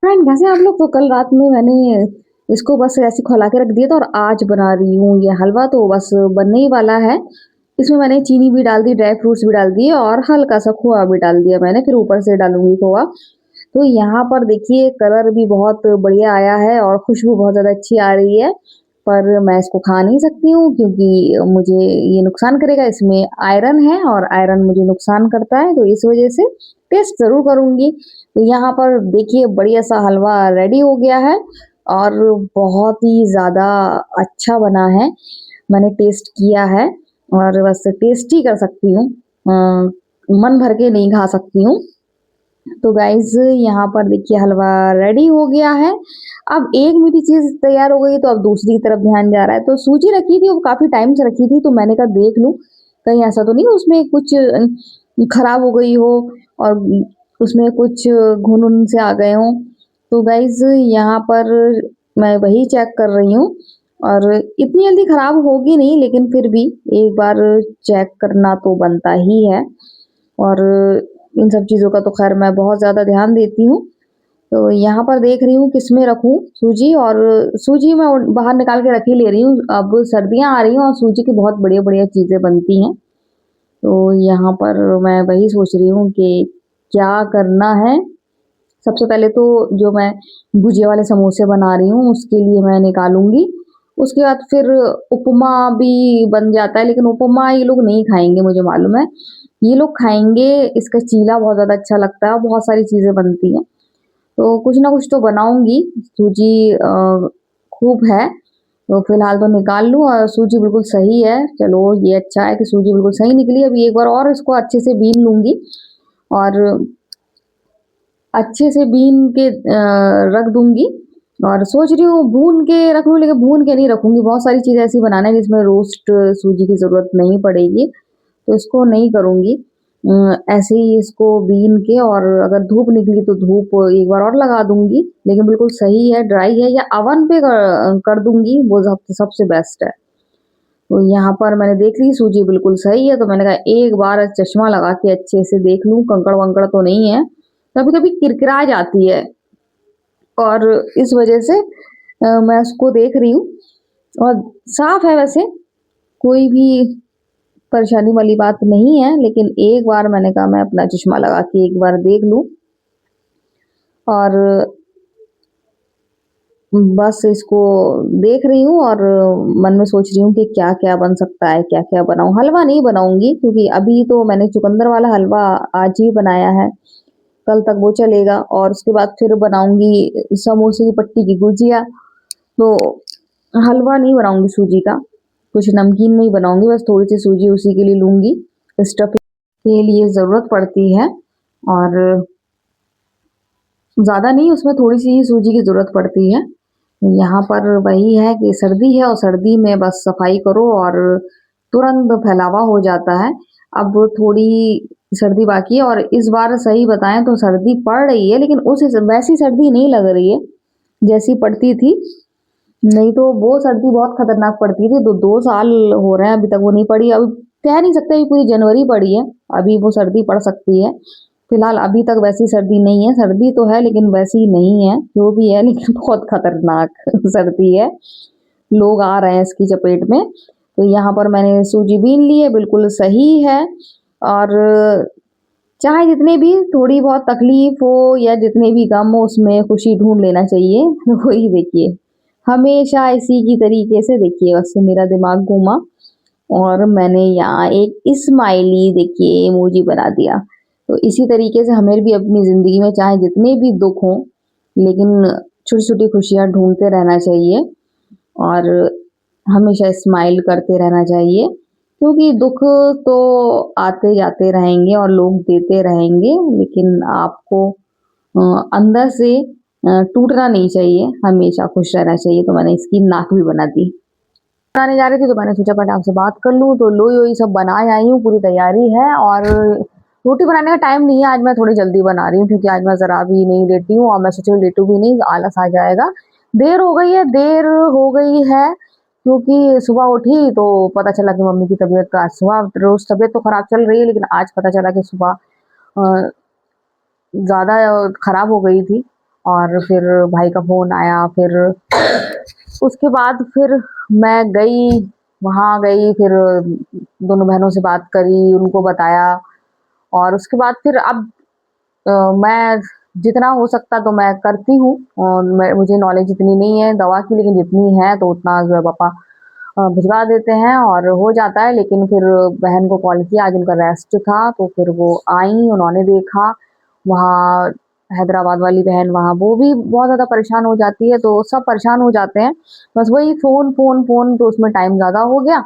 Friend कैसे आप लोग? तो कल रात में मैंने इसको बस ऐसे खौला के रख दिया था और आज बना रही हूँ ये हलवा। तो बस बनने ही वाला है। इसमें मैंने चीनी भी डाल दी, ड्राई फ्रूट्स भी डाल दिए और हल्का सा खोआ भी डाल दिया मैंने, फिर ऊपर से डालूंगी खोआ। तो यहाँ पर देखिए कलर भी बहुत बढ़िया आया है और खुशबू बहुत ज़्यादा अच्छी आ रही है। पर मैं इसको खा नहीं सकती हूँ क्योंकि मुझे ये नुकसान करेगा। इसमें आयरन है और आयरन मुझे नुकसान करता है, तो इस वजह से टेस्ट ज़रूर करूँगी। तो यहाँ पर देखिए बढ़िया सा हलवा रेडी हो गया है और बहुत ही ज़्यादा अच्छा बना है। मैंने टेस्ट किया है और बस टेस्ट ही कर सकती हूँ, मन भर के नहीं खा सकती हूँ। तो गाइज यहाँ पर देखिए हलवा रेडी हो गया है। अब एक मीठी चीज तैयार हो गई तो अब दूसरी की तरफ ध्यान जा रहा है। तो सूजी रखी थी, वो काफी टाइम से रखी थी, तो मैंने कहा देख लूं कहीं ऐसा तो नहीं उसमें कुछ खराब हो गई हो और उसमें कुछ घुन उन से आ गए हों। तो गाइज यहाँ पर मैं वही चेक कर रही हूँ और इतनी जल्दी खराब होगी नहीं, लेकिन फिर भी एक बार चेक करना तो बनता ही है। और इन सब चीज़ों का तो खैर मैं बहुत ज़्यादा ध्यान देती हूँ। तो यहाँ पर देख रही हूँ किस में रखूँ सूजी, और सूजी मैं बाहर निकाल के रख ही ले रही हूँ। अब सर्दियाँ आ रही हैं और सूजी की बहुत बढ़िया बढ़िया चीज़ें बनती हैं। तो यहाँ पर मैं वही सोच रही हूँ कि क्या करना है। सबसे पहले तो जो मैं भुजिया वाले समोसे बना रही हूँ उसके लिए मैं निकालूंगी। उसके बाद फिर उपमा भी बन जाता है, लेकिन उपमा ये लोग नहीं खाएंगे मुझे मालूम है। ये लोग खाएंगे इसका चीला, बहुत ज़्यादा अच्छा लगता है, बहुत सारी चीज़ें बनती हैं। तो कुछ ना कुछ तो बनाऊंगी। सूजी खूब है, तो फिलहाल तो निकाल लूँ। और सूजी बिल्कुल सही है, चलो ये अच्छा है कि सूजी बिल्कुल सही निकली। अभी एक बार और इसको अच्छे से बीन लूंगी और अच्छे से बीन के रख दूंगी। और सोच रही हूँ भून के रख लूँ, लेकिन भून के नहीं रखूंगी। बहुत सारी चीज़ें ऐसी बनाना है जिसमें रोस्ट सूजी की ज़रूरत नहीं पड़ेगी, तो इसको नहीं करूंगी। ऐसे ही इसको बीन के, और अगर धूप निकली तो धूप एक बार और लगा दूंगी। लेकिन बिल्कुल सही है, ड्राई है, या अवन पे कर दूंगी, वो सबसे बेस्ट है। तो यहाँ पर मैंने देख ली सूजी बिल्कुल सही है, तो मैंने कहा एक बार चश्मा लगा के अच्छे से देख लूं कंकड़ वंकड़ तो नहीं है। कभी कभी किरकिरा जाती है और इस वजह से मैं उसको देख रही हूँ। और साफ है वैसे, कोई भी परेशानी वाली बात नहीं है, लेकिन एक बार मैंने कहा मैं अपना चश्मा लगा के एक बार देख लूं। और बस इसको देख रही हूँ और मन में सोच रही हूँ कि क्या क्या बन सकता है, क्या क्या बनाऊं। हलवा नहीं बनाऊंगी क्योंकि अभी तो मैंने चुकंदर वाला हलवा आज ही बनाया है, कल तक वो चलेगा। और उसके बाद फिर बनाऊंगी समोसे की पट्टी की गुजिया। तो हलवा नहीं बनाऊंगी सूजी का, कुछ नमकीन में ही बनाऊंगी। बस थोड़ी सी सूजी उसी के लिए लूंगी, स्टफिंग के लिए ज़रूरत पड़ती है। और ज़्यादा नहीं, उसमें थोड़ी सी ही सूजी की ज़रूरत पड़ती है। यहाँ पर वही है कि सर्दी है और सर्दी में बस सफाई करो और तुरंत फैलावा हो जाता है। अब थोड़ी सर्दी बाकी है, और इस बार सही बताएं तो सर्दी पड़ रही है, लेकिन उस वैसी सर्दी नहीं लग रही है जैसी पड़ती थी। नहीं तो वो सर्दी बहुत खतरनाक पड़ती थी। 2 साल हो रहे हैं अभी तक वो नहीं पड़ी। अब कह नहीं सकते, अभी पूरी जनवरी पड़ी है, अभी वो सर्दी पड़ सकती है। फिलहाल अभी तक वैसी सर्दी नहीं है, सर्दी तो है लेकिन वैसी नहीं है, जो भी है लेकिन बहुत खतरनाक सर्दी है। लोग आ रहे हैं इसकी चपेट में। तो यहाँ पर मैंने सूजी बीन ली है, बिल्कुल सही है। और चाहे जितने भी थोड़ी बहुत तकलीफ हो या जितने भी गम हो, उसमें खुशी ढूंढ लेना चाहिए। वही देखिए, हमेशा इसी की तरीके से देखिए बस मेरा दिमाग घूमा और मैंने यहाँ एक स्माइली देखिए इमोजी बना दिया। तो इसी तरीके से हमें भी अपनी ज़िंदगी में चाहे जितने भी दुख हों, लेकिन छोटी छोटी खुशियाँ ढूंढते रहना चाहिए और हमेशा स्माइल करते रहना चाहिए। क्योंकि दुख तो आते जाते रहेंगे और लोग देते रहेंगे, लेकिन आपको अंदर से टूटना नहीं चाहिए, हमेशा खुश रहना चाहिए। तो मैंने इसकी नाक भी बना दी। बनाने जा रही थी तो मैंने सोचा पहले आपसे बात कर लूँ। तो लोई वोई सब बनाए आई हूँ, पूरी तैयारी है। और रोटी बनाने का टाइम नहीं है, आज मैं थोड़ी जल्दी बना रही हूँ क्योंकि आज मैं ज़रा भी नहीं लेटी हूँ और मैं सोची लेटू भी नहीं, आलस आ जाएगा। देर हो गई है क्योंकि सुबह उठी तो पता चला कि मम्मी की तबीयत, आज सुबह रोज़ तबीयत तो खराब चल रही है, लेकिन आज पता चला कि सुबह ज़्यादा खराब हो गई थी। और फिर भाई का फ़ोन आया, फिर उसके बाद फिर मैं गई, वहाँ गई, फिर दोनों बहनों से बात करी, उनको बताया और उसके बाद फिर अब मैं जितना हो सकता तो मैं करती हूँ और मुझे नॉलेज इतनी नहीं है दवा की, लेकिन जितनी है तो उतना जो है पापा भिजवा देते हैं और हो जाता है। लेकिन फिर बहन को कॉल किया, आज उनका रेस्ट था, तो फिर वो आई, उन्होंने देखा वहाँ, हैदराबाद वाली बहन वहाँ, वो भी बहुत ज़्यादा परेशान हो जाती है, तो सब परेशान हो जाते हैं। बस वही फ़ोन, फ़ोन, फ़ोन, तो उसमें टाइम ज़्यादा हो गया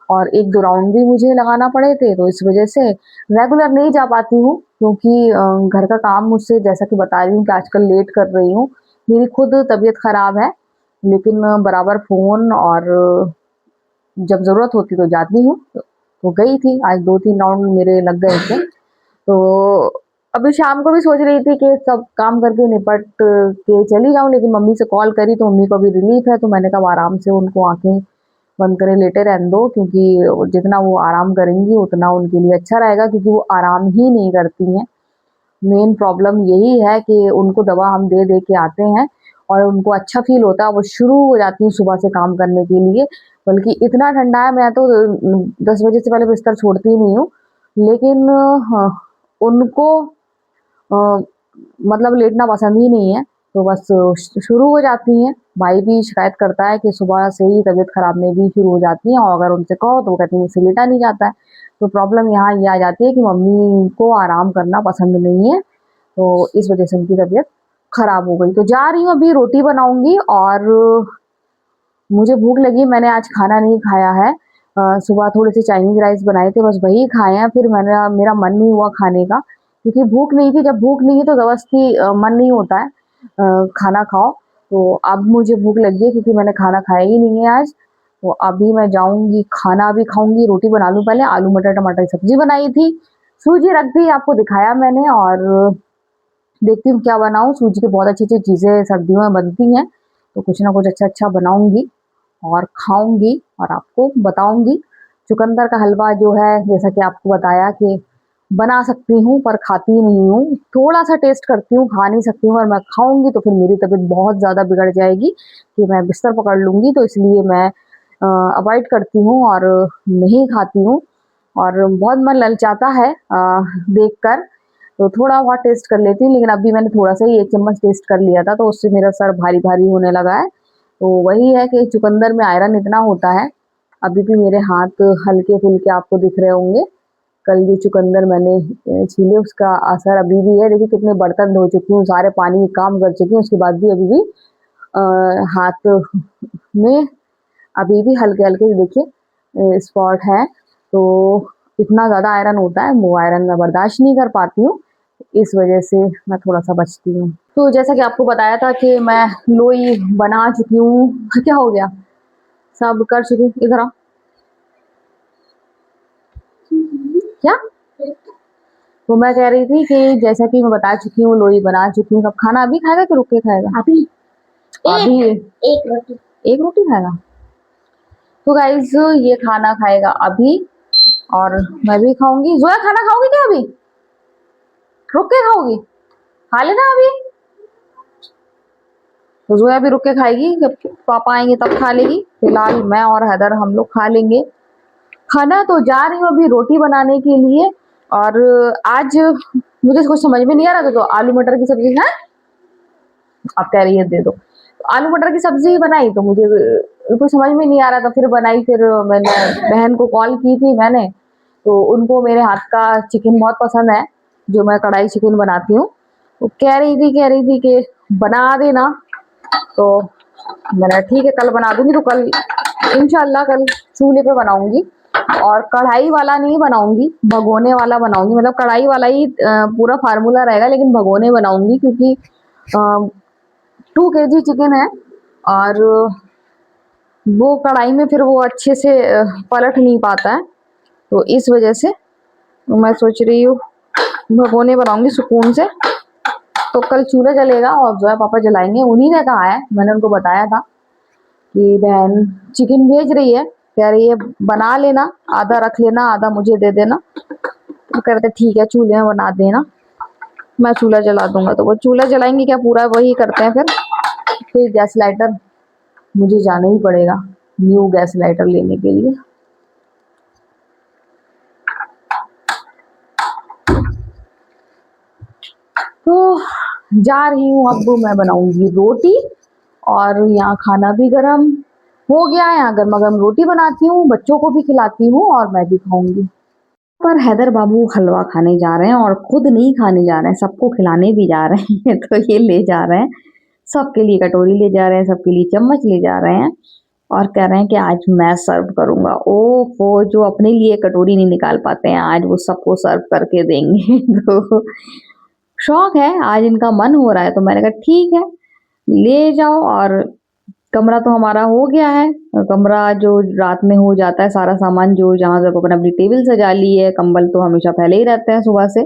और 1-2 राउंड भी मुझे लगाना पड़े थे, तो इस वज़ह से रेगुलर नहीं जा पाती हूँ क्योंकि घर का काम मुझसे, जैसा कि बता रही हूँ कि आजकल लेट कर रही हूँ। मेरी खुद तबीयत ख़राब है, लेकिन बराबर फ़ोन और जब ज़रूरत होती तो जाती हूँ। तो गई थी, आज 2-3 राउंड मेरे लग गए थे। तो अभी शाम को भी सोच रही थी कि सब काम करके निपट के चली जाऊँ, लेकिन मम्मी से कॉल करी तो मम्मी को अभी रिलीफ है, तो मैंने कहा आराम से उनको आँखें बंद करे लेटे रहने दो, क्योंकि जितना वो आराम करेंगी उतना उनके लिए अच्छा रहेगा, क्योंकि वो आराम ही नहीं करती हैं। मेन प्रॉब्लम यही है कि उनको दवा हम दे दे के आते हैं और उनको अच्छा फील होता है, वो शुरू हो जाती हैं सुबह से काम करने के लिए। बल्कि इतना ठंडा है, मैं तो 10 बजे से पहले बिस्तर छोड़ती ही नहीं हूँ, लेकिन उनको अ, मतलब लेटना पसंद ही नहीं है, तो बस शुरू हो जाती हैं। भाई भी शिकायत करता है कि सुबह से ही तबीयत खराब में भी शुरू हो जाती हैं और अगर उनसे कहो तो वो कहती हैं मुझसे लेटा नहीं जाता है। तो प्रॉब्लम यहाँ ये आ जाती है कि मम्मी को आराम करना पसंद नहीं है, तो इस वजह से उनकी तबीयत खराब हो गई। तो जा रही हूँ अभी, रोटी बनाऊँगी और मुझे भूख लगी, मैंने आज खाना नहीं खाया है। सुबह थोड़े-से चाइनीज़ राइस बनाए थे, बस वही खाए हैं, फिर मेरा मन नहीं हुआ खाने का, क्योंकि भूख नहीं थी, जब भूख नहीं है तो ज़बरदस्ती मन नहीं होता है खाना खाओ। तो अब मुझे भूख लगी है क्योंकि मैंने खाना खाया ही नहीं है आज, तो अभी मैं जाऊँगी, खाना भी खाऊँगी, रोटी बना लूँ पहले, आलू मटर टमाटर की सब्ज़ी बनाई थी, सूजी रख दी, आपको दिखाया मैंने और देखती हूँ क्या बनाऊँ। सूजी की बहुत अच्छी-अच्छी चीज़ें सर्दियों में बनती हैं, तो कुछ ना कुछ अच्छा-अच्छा बनाऊँगी और खाऊँगी और आपको बताऊँगी। चुकंदर का हलवा जो है, जैसा कि आपको बताया कि बना सकती हूँ पर खाती नहीं हूँ। थोड़ा-सा टेस्ट करती हूँ, खा नहीं सकती हूँ, और मैं खाऊँगी तो फिर मेरी तबीयत बहुत ज़्यादा बिगड़ जाएगी कि मैं बिस्तर पकड़ लूँगी, तो इसलिए मैं अवॉइड करती हूँ और नहीं खाती हूँ। और बहुत मन ललचाता है देखकर, तो थोड़ा बहुत टेस्ट कर लेती हूँ, लेकिन अभी मैंने थोड़ा-सा ही 1 चम्मच टेस्ट कर लिया था, तो उससे मेरा सर भारी-भारी होने लगा है। तो वही है कि चुकंदर में आयरन इतना होता है, अभी भी मेरे हाथ हल्के-फुल्के आपको दिख रहे होंगे। कल जो चुकंदर मैंने छीले उसका असर अभी भी है। देखिए कितने बर्तन धो चुकी हूँ, सारे पानी के काम कर चुकी हूँ, उसके बाद भी अभी भी अ, हाथ में अभी भी हल्के-हल्के देखिए स्पॉट हैं। तो इतना ज़्यादा आयरन होता है, वो आयरन मैं बर्दाश्त नहीं कर पाती हूँ, इस वजह से मैं थोड़ा-सा बचती हूँ। तो जैसा कि आपको बताया था कि मैं लोई बना चुकी हूँ। क्या हो गया? सब कर चुकी हूँ, इधर आओ। क्या? तो मैं कह रही थी कि जैसा कि मैं बता चुकी हूँ, लोई बना चुकी हूँ। अब खाना अभी खाएगा कि रुक के खाएगा? अभी। अभी एक रोटी। एक रोटी खाएगा? तो गाइज़ ये खाना खाएगा अभी और मैं भी खाऊँगी। ज़ोया खाना खाओगी क्या अभी? रुक के खाओगी? खा लेना अभी। तो ज़ोया भी रुक के खाएगी, जब पापा आएँगे तब खा लेगी। फिलहाल मैं और हैदर हम लोग खा लेंगे खाना। तो जा रही हूँ अभी रोटी बनाने के लिए और आज मुझे कुछ समझ में नहीं आ रहा था, तो आलू मटर की सब्ज़ी है, आप कह रही है दे दो। तो आलू मटर की सब्ज़ी बनाई, तो मुझे कुछ समझ में नहीं आ रहा था, फिर बनाई, फिर मैंने बहन को कॉल की थी मैंने, तो उनको मेरे हाथ का चिकन बहुत पसंद है, जो मैं कढ़ाई चिकन बनाती हूँ। वो कह रही थी कि बना देना, तो मैंने ठीक है कल बना दूँगी। तो कल इंशाल्लाह कल चूल्हे पे बनाऊँगी और कढ़ाई वाला नहीं बनाऊँगी, भगोने वाला बनाऊँगी। मतलब कढ़ाई वाला ही पूरा फ़ॉर्मूला रहेगा, लेकिन भगोने बनाऊँगी क्योंकि 2 केजी चिकन है और वो कढ़ाई में फिर वो अच्छे से पलट नहीं पाता है, तो इस वजह से मैं सोच रही हूँ भगोने बनाऊँगी सुकून से। तो कल चूल्हा जलेगा और जो है पापा जलाएँगे। उन्हीं ने कहा है, मैंने उनको बताया था कि बहन चिकन भेज रही है, कह रही है बना लेना, आधा रख लेना, आधा मुझे दे देना। तो कह रहे थे ठीक है चूल्हे में बना देना। मैं चूल्हा जला दूंगा। तो वो चूल्हा जलाएंगे क्या, पूरा वही करते हैं फिर गैस लाइटर मुझे जाना ही पड़ेगा न्यू गैस लाइटर लेने के लिए। तो जा रही हूँ, अब मैं बनाऊंगी रोटी और यहाँ खाना भी गरम हो गया है। यहाँ गर्मा गर्म रोटी बनाती हूँ, बच्चों को भी खिलाती हूँ और मैं भी खाऊंगी। पर हैदर बाबू हलवा खाने जा रहे हैं और खुद नहीं खाने जा रहे हैं, सबको खिलाने भी जा रहे हैं। तो ये ले जा रहे हैं, सबके लिए कटोरी ले जा रहे हैं, सबके लिए चम्मच ले जा रहे हैं और कह रहे हैं कि आज मैं सर्व करूंगा। वो जो अपने लिए कटोरी नहीं निकाल पाते हैं, आज वो सबको सर्व करके देंगे। तो शौक है, आज इनका मन हो रहा है, तो मैंने कहा ठीक है ले जाओ। और कमरा तो हमारा हो गया है, कमरा जो रात में हो जाता है सारा सामान, जो जहाँ जब अपन अपनी टेबल सजा ली है, कंबल तो हमेशा फैले ही रहते हैं सुबह से,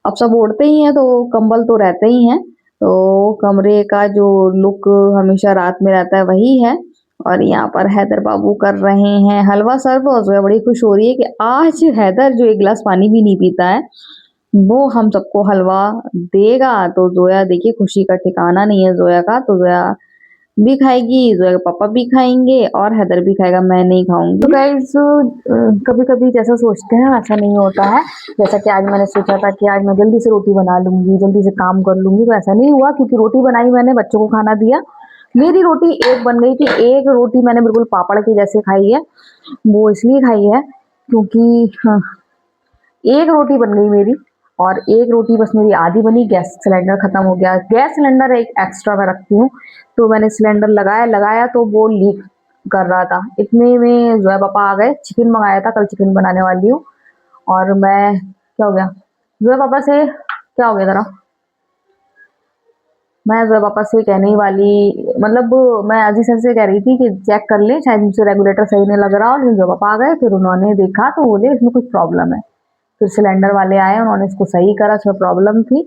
अब सब ओढ़ते ही हैं तो कंबल तो रहते ही हैं। तो कमरे का जो लुक हमेशा रात में रहता है वही है। और यहाँ पर हैदर बाबू कर रहे हैं हलवा सर्व और जोया बड़ी खुश हो रही है कि आज हैदर जो एक गिलास पानी भी नहीं पीता है वो हम सबको हलवा देगा। तो जोया देखिए खुशी का ठिकाना नहीं है जोया का। तो जोया भी खाएगी, जोया के पापा भी खाएंगे और हैदर भी खाएगा, मैं नहीं खाऊंगी। तो गाइस कभी कभी जैसा सोचते हैं ऐसा नहीं होता है। जैसा कि आज मैंने सोचा था कि आज मैं जल्दी से रोटी बना लूंगी, जल्दी से काम कर लूंगी, तो ऐसा नहीं हुआ। क्योंकि रोटी बनाई मैंने, बच्चों को खाना दिया, मेरी रोटी एक बन गई थी। एक रोटी मैंने बिल्कुल पापड़ के जैसे खाई है, वो इसलिए खाई है क्योंकि हाँ, एक रोटी बन गई मेरी और एक रोटी बस मेरी आधी बनी, गैस सिलेंडर खत्म हो गया। गैस सिलेंडर एक एक्स्ट्रा मैं रखती हूँ, तो मैंने सिलेंडर लगाया तो वो लीक कर रहा था। इतने में जोया पापा आ गए, चिकन मंगाया था, कल चिकन बनाने वाली हूँ। और मैं क्या हो गया जोया पापा से, क्या हो गया जरा, मैं जोया पापा से कहने ही वाली, मतलब मैं अजीज सर से कह रही थी कि चेक कर ले, शायद मुझसे रेगुलेटर सही नहीं लग रहा। और जोया पापा आ गए, फिर उन्होंने देखा तो बोले इसमें कुछ प्रॉब्लम है। फिर सिलेंडर वाले आए, उन्होंने इसको सही करा, उसमें प्रॉब्लम थी,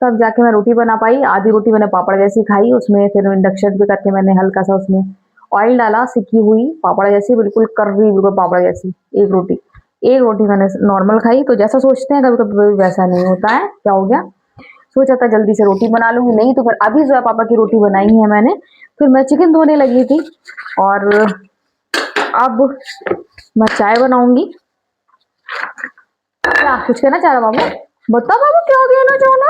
तब जाके मैं रोटी बना पाई। आधी रोटी मैंने पापड़ जैसी खाई, उसमें फिर इंडक्शन पे करके मैंने हल्का सा उसमें ऑयल डाला, सिकी हुई पापड़ जैसी, बिल्कुल कर रही, बिल्कुल पापड़ जैसी एक रोटी मैंने नॉर्मल खाई। तो जैसा सोचते हैं कभी कभी वैसा नहीं होता है। क्या हो गया, सोचा था जल्दी से रोटी बना लूंगी, नहीं तो फिर अभी जो है पापा की रोटी बनाई है मैंने, फिर मैं चिकन धोने लगी थी। और अब मैं चाय बनाऊंगी। क्या कुछ कहना चाह रहा बाबू, बता बाबू क्या कहना चाहना।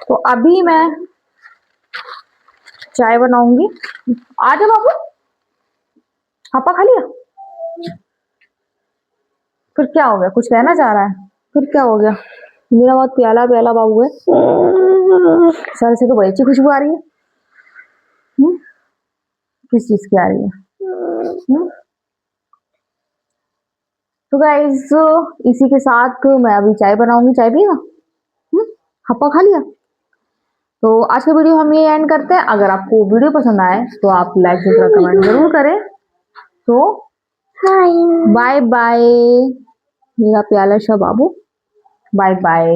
तो अभी मैं चाय बनाऊंगी, आ जा बाबू। पापा खा लिया, फिर क्या हो गया, कुछ कहना चाह रहा है, फिर क्या हो गया। मेरा बहुत प्याला प्याला बाबू है, सर से तो बड़ी अच्छी खुशबू आ रही है। किस चीज की आ रही है? तो गाइस इसी के साथ मैं अभी चाय बनाऊंगी, चाय पिएगा? हप्पा खा लिया। तो आज का वीडियो हम ये एंड करते हैं। अगर आपको वीडियो पसंद आए तो आप लाइक शेयर कमेंट जरूर करें। तो बाय बाय मेरा प्याला सा बाबू, बाय बाय।